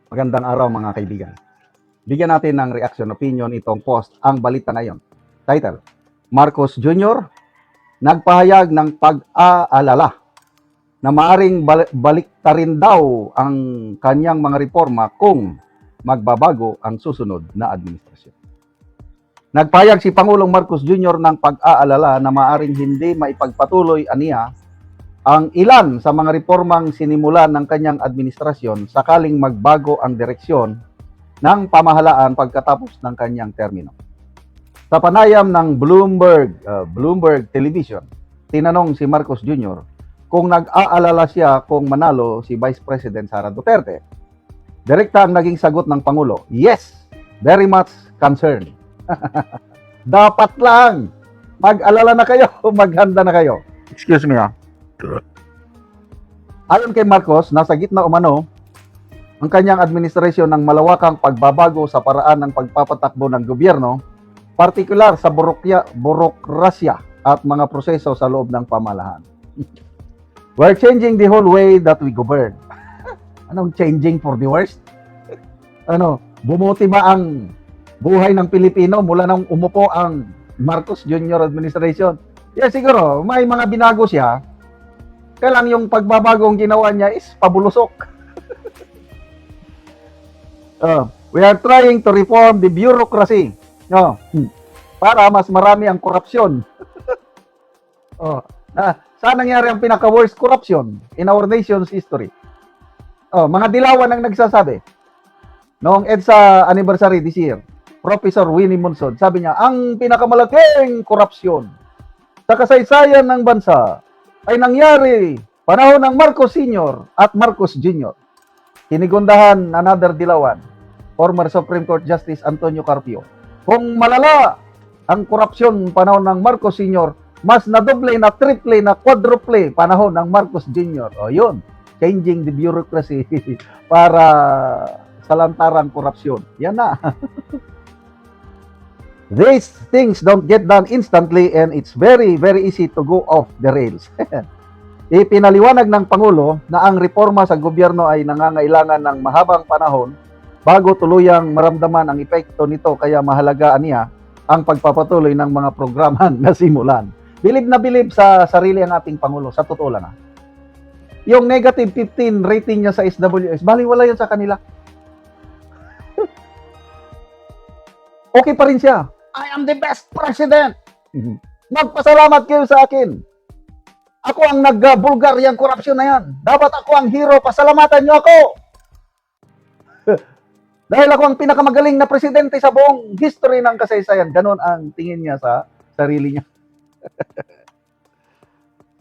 Magandang araw mga kaibigan. Bigyan natin ng reaction opinion itong post ang balita ngayon. Title, Marcos Jr. nagpahayag ng pag-aalala na maaring baliktarin daw ang kanyang mga reforma kung magbabago ang susunod na administrasyon. Nagpahayag si Pangulong Marcos Jr. ng pag-aalala na maaring hindi maipagpatuloy aniya ang ilan sa mga reformang sinimulan ng kanyang administrasyon sakaling magbago ang direksyon ng pamahalaan pagkatapos ng kanyang termino. Sa panayam ng Bloomberg Television, tinanong si Marcos Jr. kung nag-aalala siya kung manalo si Vice President Sara Duterte. Direkta ang naging sagot ng Pangulo, yes, very much concerned. Dapat lang, mag-alala na kayo, maghanda na kayo. Excuse me ha. Ayon kay Marcos, nasa gitna umano ang kanyang administrasyon ng malawakang pagbabago sa paraan ng pagpapatakbo ng gobyerno, partikular sa burokrasya at mga proseso sa loob ng pamahalaan. We're changing the whole way that we govern. Anong changing for the worst? Bumuti ba ang buhay ng Pilipino mula nang umupo ang Marcos Jr. administration? Yeah, siguro, may mga binago siya. Kaya lang yung pagbabagong ginawa niya is pabulusok. We are trying to reform the bureaucracy. Para mas marami ang korupsyon. Saan nangyari ang pinaka-worst corruption in our nation's history? Mga dilawan ang nagsasabi. Noong EDSA anniversary this year, Professor Winnie Monson, sabi niya, ang pinakamalaking korupsyon sa kasaysayan ng bansa ay nangyari panahon ng Marcos Sr. at Marcos Jr. Tinigundahan another dilawan, former Supreme Court Justice Antonio Carpio. Kung malala ang korupsyon panahon ng Marcos Sr., mas nadoble, na triple, na quadruple panahon ng Marcos Jr. Yun, changing the bureaucracy para sa lantarang korupsyon. Yan na. These things don't get done instantly and it's very, very easy to go off the rails. Ipinaliwanag ng Pangulo na ang reforma sa gobyerno ay nangangailangan ng mahabang panahon bago tuluyang maramdaman ang epekto nito, kaya mahalaga niya ang pagpapatuloy ng mga programa na simulan. Bilib na bilib sa sarili ang ating Pangulo, sa totoo lang. Yung negative 15 rating niya sa SWS, baliwala yan sa kanila. Okay pa rin siya. I am the best president. Magpasalamat kayo sa akin. Ako ang nag-bulgar yung korupsyon na yan. Dapat ako ang hero. Pasalamatan nyo ako. Dahil ako ang pinakamagaling na presidente sa buong history ng kasaysayan. Ganon ang tingin niya sa sarili niya.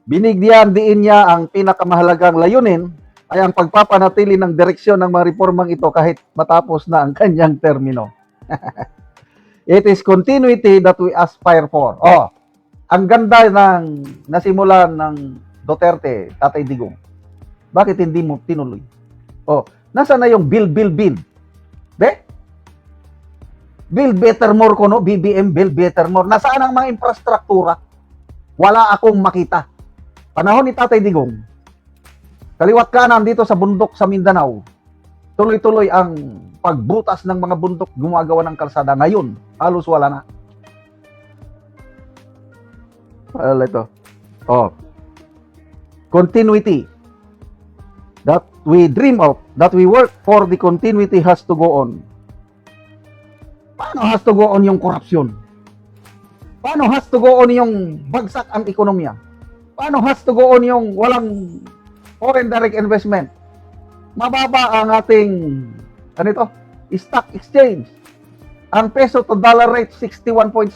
Binigyan diin niya ang pinakamahalagang layunin ay ang pagpapanatili ng direksyon ng mga reformang ito kahit matapos na ang kanyang termino. It is continuity that we aspire for. Ang ganda ng nasimulan ng Duterte, Tatay Digong. Bakit hindi mo tinuloy? Nasa na yung build? Build better more ko, no? BBM, build better more. Nasaan ang mga infrastruktura? Wala akong makita. Panahon ni Tatay Digong, kaliwat kanan dito sa bundok sa Mindanao, tuloy-tuloy ang pagbutas ng mga bundok, gumagawa ng kalsada. Ngayon, halos wala na. Ito. Continuity that we dream of, that we work for, the continuity has to go on. Paano has to go on yung korupsyon? Paano has to go on yung bagsak ang ekonomiya? Paano has to go on yung walang foreign direct investment? Mababa ang ating stock exchange. Ang peso to dollar rate 61.75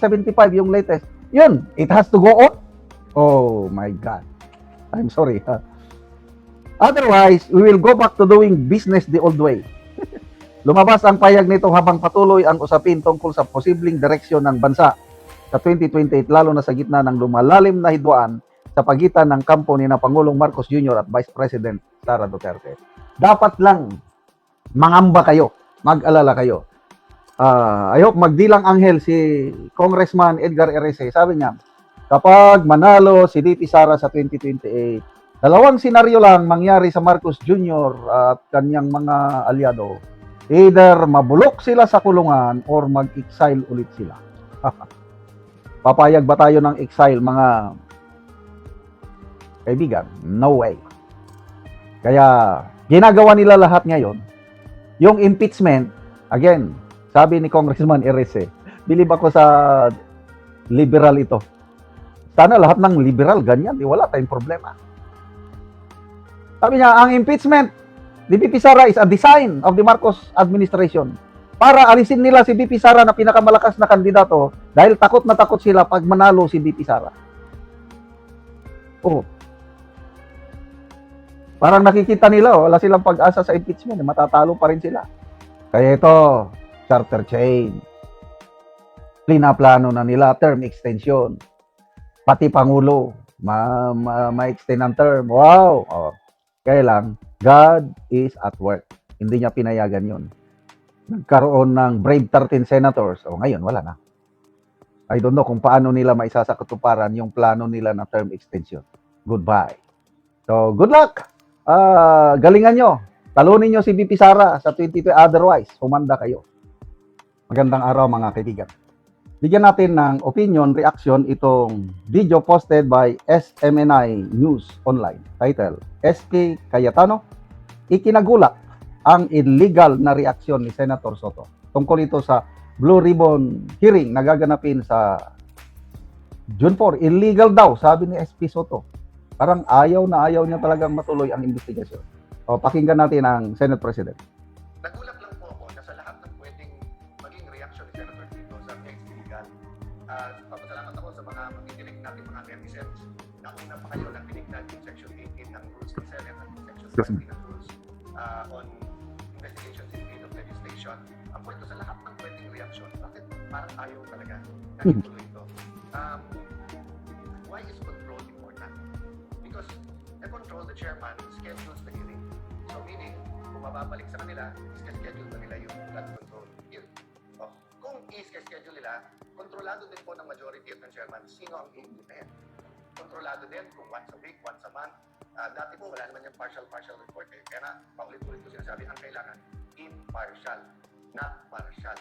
yung latest. Yun, it has to go on. Oh my God. I'm sorry. Otherwise, we will go back to doing business the old way. Lumabas ang payag nito habang patuloy ang usapin tungkol sa posibleng direksyon ng bansa sa 2028, lalo na sa gitna ng lumalalim na hidwaan sa pagitan ng kampo ni na Pangulong Marcos Jr. at Vice President Sara Duterte. Dapat lang mangamba kayo, mag-alala kayo. Ayok magdilang anghel si Congressman Edgar Erese. Sabi niya, kapag manalo si VP Sara sa 2028, dalawang senaryo lang mangyari sa Marcos Jr. at kanyang mga aliado. Either mabulok sila sa kulungan or mag-exile ulit sila. Papayag ba tayo ng exile, mga kaibigan? No way. Kaya ginagawa nila lahat ngayon. Yung impeachment, again, sabi ni Congressman Erese, bilib ako sa liberal ito. Sana lahat ng liberal ganyan, wala tayong problema. Sabi niya, ang impeachment ni VP Sara is a design of the Marcos administration para alisin nila si VP Sara na pinakamalakas na kandidato dahil takot na takot sila pag manalo si VP Sara. Oh. Parang nakikita nila, wala silang pag-asa sa impeachment, matatalo pa rin sila. Kaya ito, charter change. Plano na nila, term extension. Pati Pangulo, ma-extend ang term. Wow! Oh. Kaya lang, God is at work. Hindi niya pinayagan yun. Nagkaroon ng brave 13 senators. O ngayon, wala na. I don't know kung paano nila maisasakatuparan yung plano nila na term extension. Goodbye. So, good luck! Galingan nyo. Talunin nyo si VP Sara sa 22. Otherwise, humanda kayo. Magandang araw mga kaibigan. Bigyan natin ng opinion, reaction itong video posted by SMNI News Online. Title, SK Cayetano, ikinagulak ang illegal na reaksyon ni Senator Soto. Tungkol ito sa Blue Ribbon hearing na gaganapin sa June 4. Illegal daw, sabi ni SP Soto. Parang ayaw niya talagang matuloy ang investigasyon. O, pakinggan natin ang Senate President. Nagulat lang po ako na sa lahat ng pwedeng maging reaction ni Senator Tito sa ex-illegal. Papasalamat ako sa mga makikinig natin mga netizens na una pa kayo nang binignan yung Section 18 ng Rules ng Senate at Section 17 ng Rules on Investigations in Aid of Legislation. Ang kwento sa lahat ng pwedeng reaction, bakit parang ayaw talaga na ituloy ito? Why is control important? Because the control, the chairman, schedules the hearing. So meaning, kung mababalik sa kanila, schedule na nila yung flood control hearing. So, kung i-schedule nila, kontrolado din po ng majority at ng chairman sino ang i-implement. Kontrolado din kung once a week, once a month. Dati po wala naman yung partial report eh. Kaya na, paulit-ulit ko sinasabi, ang kailangan impartial, not partial.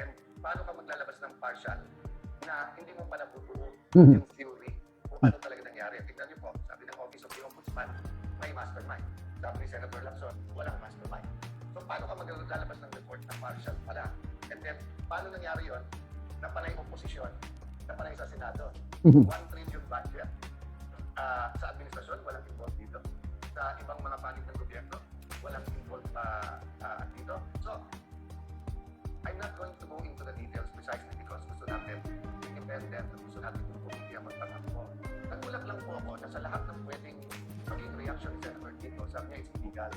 And paano ka maglalabas ng partial na hindi mo pa nabubuo yung theory kung ano talaga nangyari. Tignan niyo po, sabi ng Office of the Ombudsman, may mastermind. Sabi ni Senator Lacson, walang mastermind. So paano ka maglalabas ng report na partial pala? And then, paano nangyari yon? Napanay oposisyon, napanay sa Senado. 1 trillion budget. Sa administrasyon, walang involved dito. Sa ibang mga panig ng gobyerno, walang involved dito. So, I'm not going to go into the details precisely because gusto natin independent, gusto natin yung committee ang magpatakbo. Nagulat lang po ako na sa lahat ng pwedeng maging reaction ni Senator Tito, sabi niya is illegal.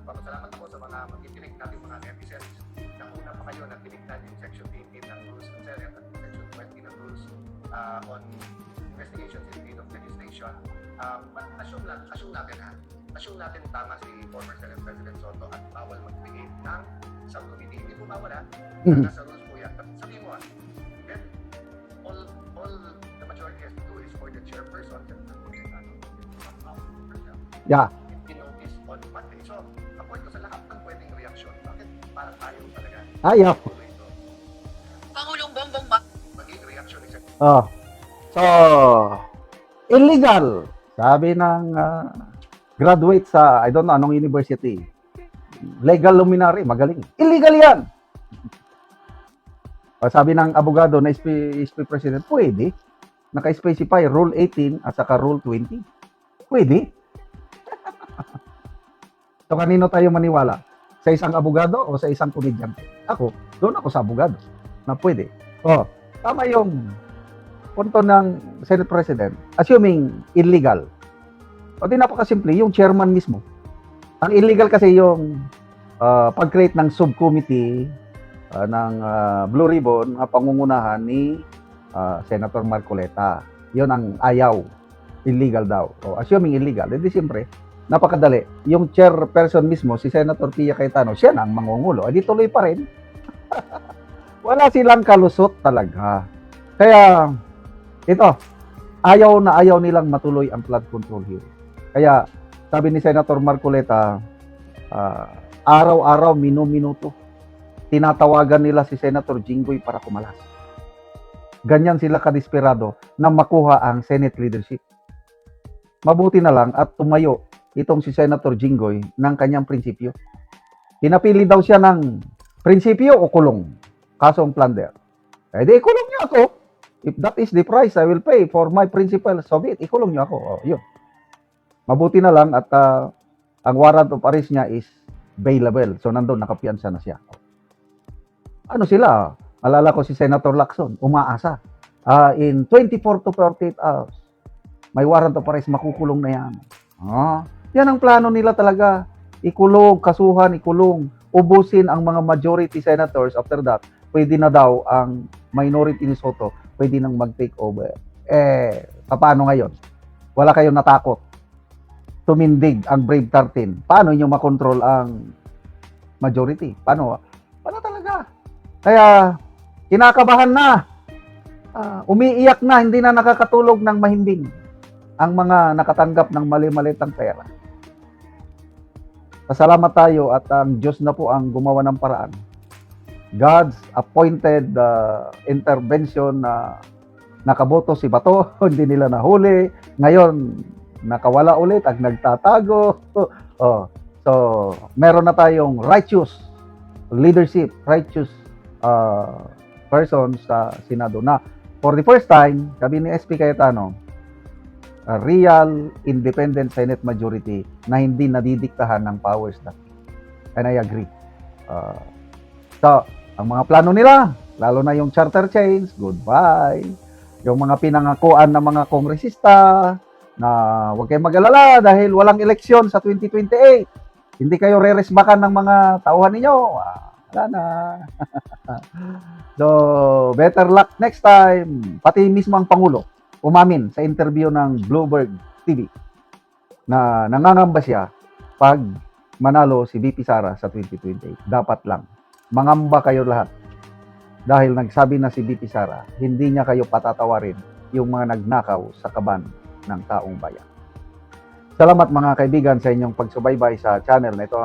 Papasalamat ako sa mga makikinig natin mga netizens na una pa kayo na tinignan yung Section 18 ng Rules ng Senate at Section 20 ng Rules on Investigations in Aid of Legislation. Assume natin tama si former Senate President Soto at bawal mag-create ng subcommittee. Hindi po mawala, nasa rules po yan. But sabihin mo, then all the majority has to do is for the chairperson and the Yeah. notice on Monday. So, according to sa lahat ng pwedeng reaksyon, bakit parang ayaw talaga? Ayaw. Pangulong Bongbong maging reaction ni Senator. Oh. So, illegal. Sabi ng graduate sa, I don't know, anong university. Legal luminary, magaling. Illegal yan. Sabi ng abogado na SP President, pwede. Naka-specify Rule 18 at saka Rule 20. Pwede. So, kanino tayo maniwala? Sa isang abogado o sa isang komedyante? Ako, doon ako sa abogado na pwede. Oh, tama yung punto ng Senate President, assuming illegal. O di napakasimple, yung chairman mismo. Ang illegal kasi yung pag-create ng subcommittee ng Blue Ribbon, pangungunahan ni Senator Marcoleta. Yun ang ayaw. Illegal daw. O, assuming illegal, edi siyempre, napakadali. Yung chairperson mismo, si Senator Pia Cayetano, siya na ang mangungulo. Edi tuloy pa rin. Wala silang kalusot talaga. Kaya, ito, ayaw nilang matuloy ang flood control hearing. Kaya, sabi ni Senator Marcoleta, araw-araw, minu-minuto, tinatawagan nila si Senator Jinggoy para kumalas. Ganyan sila kadesperado na makuha ang Senate leadership. Mabuti na lang at tumayo itong si Senator Jinggoy ng kanyang prinsipyo. Pinapili daw siya ng prinsipyo o kulong. Kaso ang plunder. Eh di, ikulong niyo ako. If that is the price I will pay for my principle, so be it, ikulong niyo ako. Oh, yun. Mabuti na lang at ang warrant of arrest niya is bailable. So nandun, nakapiansa na siya. Ano sila? Alala ko si Senator Lacson, umaasa. In 24 to 48 hours, may warrant of arrest, makukulong na yan. Yan ang plano nila talaga. Ikulong, kasuhan, ikulong. Ubusin ang mga majority senators. After that, pwede na daw ang minority ni Soto, pwede nang mag-take over. Paano ngayon? Wala kayong natakot. Tumindig ang Brave 13. Paano nyo makontrol ang majority? Paano talaga? Kaya, kinakabahan na. Umiiyak na, hindi na nakakatulog ng mahimbing ang mga nakatanggap ng mali-malitang pera. Pasalamat tayo at ang Diyos na po ang gumawa ng paraan. God's appointed intervention na nakaboto si Bato, hindi nila nahuli. Ngayon, nakawala ulit at nagtatago. So, meron na tayong righteous leadership, righteous person sa Senado na for the first time, sabi ni SP Cayetano, a real independent Senate majority na hindi nadidiktahan ng powers na. And I agree. So, ang mga plano nila, lalo na yung charter change, goodbye. Yung mga pinangakuan ng mga kongresista, na huwag kayong mag-alala dahil walang eleksyon sa 2028. Hindi kayo re-resbakan ng mga tauhan ninyo. Wala na. So, better luck next time. Pati mismo ang Pangulo, umamin sa interview ng Bloomberg TV na nangangamba siya pag manalo si VP Sara sa 2028. Dapat lang. Mangamba kayo lahat. Dahil nagsabi na si VP Sara, hindi niya kayo patatawarin yung mga nagnakaw sa kaban ng taong bayan. Salamat mga kaibigan sa inyong pagsubaybay sa channel na ito.